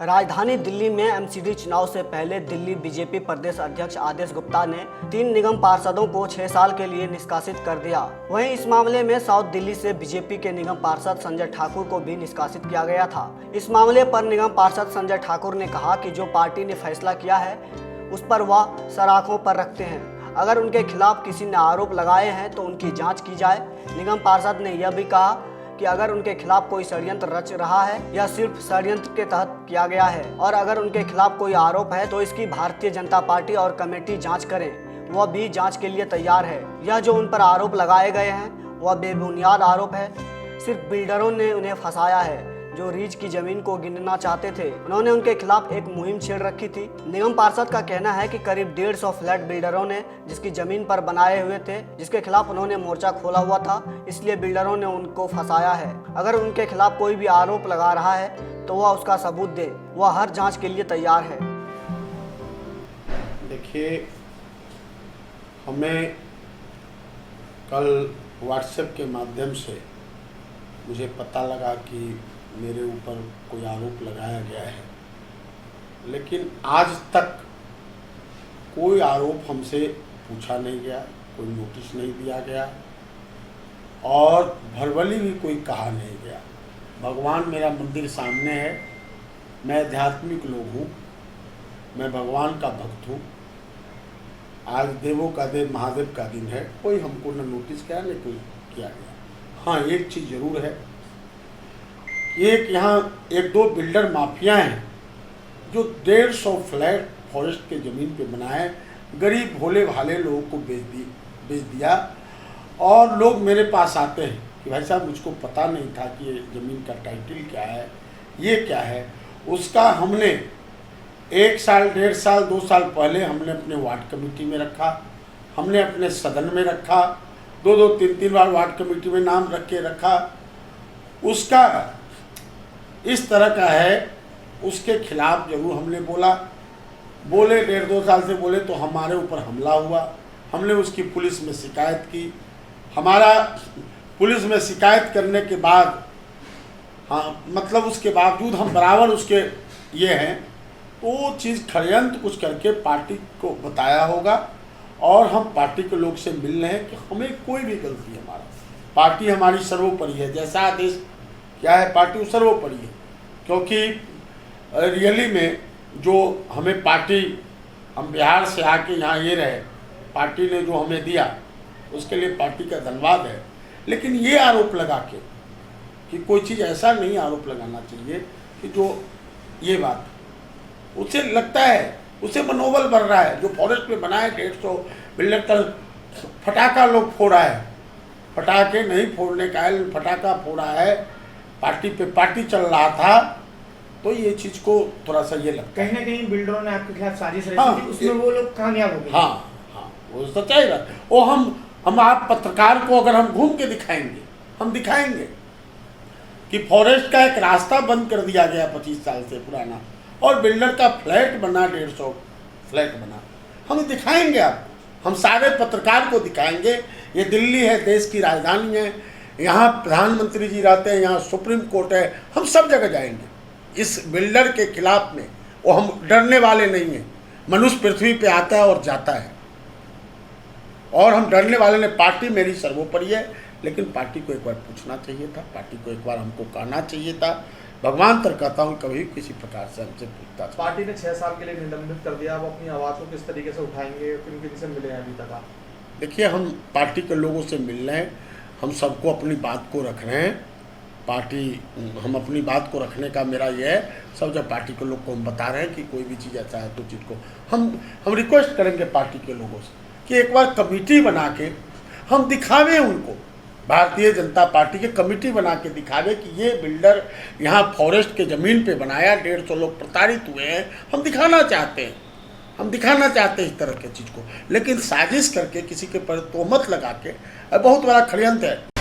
राजधानी दिल्ली में एमसीडी चुनाव से पहले दिल्ली बीजेपी प्रदेश अध्यक्ष आदेश गुप्ता ने 3 निगम पार्षदों को 6 साल के लिए निष्कासित कर दिया। वहीं इस मामले में साउथ दिल्ली से बीजेपी के निगम पार्षद संजय ठाकुर को भी निष्कासित किया गया था। इस मामले पर निगम पार्षद संजय ठाकुर ने कहा कि जो पार्टी ने फैसला किया है उस पर वह सराखों पर रखते हैं। अगर उनके खिलाफ किसी ने आरोप लगाए हैं तो उनकी जाँच की जाए। निगम पार्षद ने यह भी कहा कि अगर उनके खिलाफ कोई षड्यंत्र रच रहा है या सिर्फ षड्यंत्र के तहत किया गया है और अगर उनके खिलाफ कोई आरोप है तो इसकी भारतीय जनता पार्टी और कमेटी जांच करें। वह भी जांच के लिए तैयार है। यह जो उन पर आरोप लगाए गए हैं वह बेबुनियाद आरोप है। सिर्फ बिल्डरों ने उन्हें फंसाया है जो रीच की जमीन को गिनना चाहते थे। उन्होंने उनके खिलाफ एक मुहिम छेड़ रखी थी। निगम पार्षद का कहना है कि करीब 150 फ्लैट बिल्डरों ने जिसकी जमीन पर बनाए हुए थे, जिसके खिलाफ उन्होंने मोर्चा खोला हुआ था, इसलिए बिल्डरों ने उनको फंसाया है। अगर उनके खिलाफ कोई भी आरोप लगा रहा है तो वह उसका सबूत दे। वह हर जाँच के लिए तैयार है। देखिए, हमें कल व्हाट्सएप के माध्यम से मुझे पता लगा कि मेरे ऊपर कोई आरोप लगाया गया है, लेकिन आज तक कोई आरोप हमसे पूछा नहीं गया, कोई नोटिस नहीं दिया गया और भरवली भी कोई कहा नहीं गया। भगवान मेरा मंदिर सामने है, मैं आध्यात्मिक लोग हूँ, मैं भगवान का भक्त हूँ। आज देवों का देव महादेव का दिन है, कोई हमको न नोटिस किया न कोई किया गया। हाँ, एक चीज़ ज़रूर है, एक यहाँ 1-2 बिल्डर माफिया हैं जो 150 फ्लैट फॉरेस्ट के ज़मीन पे बनाए, गरीब भोले भाले लोगों को बेच दिया। और लोग मेरे पास आते हैं कि भाई साहब मुझको पता नहीं था कि ये ज़मीन का टाइटल क्या है, ये क्या है। उसका हमने 1 साल, 1.5 साल, 2 साल पहले हमने अपने वार्ड कमेटी में रखा, हमने अपने सदन में रखा, 2-2, 3-3 बार वार्ड कमेटी में नाम रख के रखा। उसका इस तरह का है, उसके खिलाफ जरूर हमने बोले 1.5-2 साल से बोले तो हमारे ऊपर हमला हुआ। हमने उसकी पुलिस में शिकायत की। हमारा पुलिस में शिकायत करने के बाद, हाँ मतलब उसके बावजूद हम बराबर उसके ये हैं, तो वो चीज़ षड्यंत्र कुछ करके पार्टी को बताया होगा। और हम पार्टी के लोग से मिल रहे हैं कि हमें कोई भी गलती, हमारा पार्टी हमारी सर्वोपरि है। जैसा आदेश क्या है, पार्टी सर्वोपरि है। क्योंकि रियली में जो हमें पार्टी, हम बिहार से आके यहाँ ये रहे, पार्टी ने जो हमें दिया उसके लिए पार्टी का धन्यवाद है। लेकिन ये आरोप लगा के कि कोई चीज़ ऐसा नहीं आरोप लगाना चाहिए कि जो ये बात उससे लगता है, उससे मनोबल बढ़ रहा है। जो फॉरेस्ट में बनाए 150 बिल्डर, कल फटाका लोग फोड़ा है, फटाके नहीं फोड़ने का है, फटाका फोड़ा है। पार्टी पे पार्टी चल रहा था, तो ये चीज़ को थोड़ा सा ये लगता है कहीं ना कहीं बिल्डरों ने आपके खिलाफ साजिश रची हाँ, थी, उसमें वो लोग कामयाब हो गए। हाँ, वो सच्चाई बात है। वो हम आप पत्रकार को अगर हम घूम के दिखाएंगे, हम दिखाएंगे कि फॉरेस्ट का एक रास्ता बंद कर दिया गया 25 साल से पुराना, और बिल्डर का फ्लैट बना, 150 फ्लैट बना, हम दिखाएंगे आपको। हम सारे पत्रकार को दिखाएंगे। ये दिल्ली है, देश की राजधानी है, यहाँ प्रधानमंत्री जी रहते हैं, यहाँ सुप्रीम कोर्ट है, हम सब जगह जाएंगे। इस बिल्डर के खिलाफ में वो हम डरने वाले नहीं हैं। मनुष्य पृथ्वी पे आता है और जाता है, और हम डरने वाले नहीं। पार्टी मेरी सर्वोपरि है, लेकिन पार्टी को एक बार पूछना चाहिए था, पार्टी को एक बार हमको कहना चाहिए था। भगवान तक कहता हूँ, कभी किसी प्रकार से हमसे पूछता था। पार्टी ने 6 साल के लिए निलंबित कर दिया, वो अपनी आवाज़ को किस तरीके से उठाएंगे, किनसे मिले हैं अभी तक आप? देखिए, हम पार्टी के लोगों से मिल रहे हैं, हम सबको अपनी बात को रख रहे हैं। पार्टी, हम अपनी बात को रखने का मेरा ये है, सब जब पार्टी के लोग को हम बता रहे हैं कि कोई भी चीज़ ऐसा है तो चीज़ को हम रिक्वेस्ट करेंगे पार्टी के लोगों से कि एक बार कमेटी बना के हम दिखावें उनको, भारतीय जनता पार्टी की कमेटी बना के दिखावे कि ये बिल्डर यहाँ फॉरेस्ट के ज़मीन पे बनाया, 150 लोग प्रताड़ित हुए हैं। हम दिखाना चाहते हैं, हम दिखाना चाहते हैं इस तरह की चीज़ को। लेकिन साजिश करके किसी के पर तोहमत लगा के बहुत बड़ा षड्यंत्र है।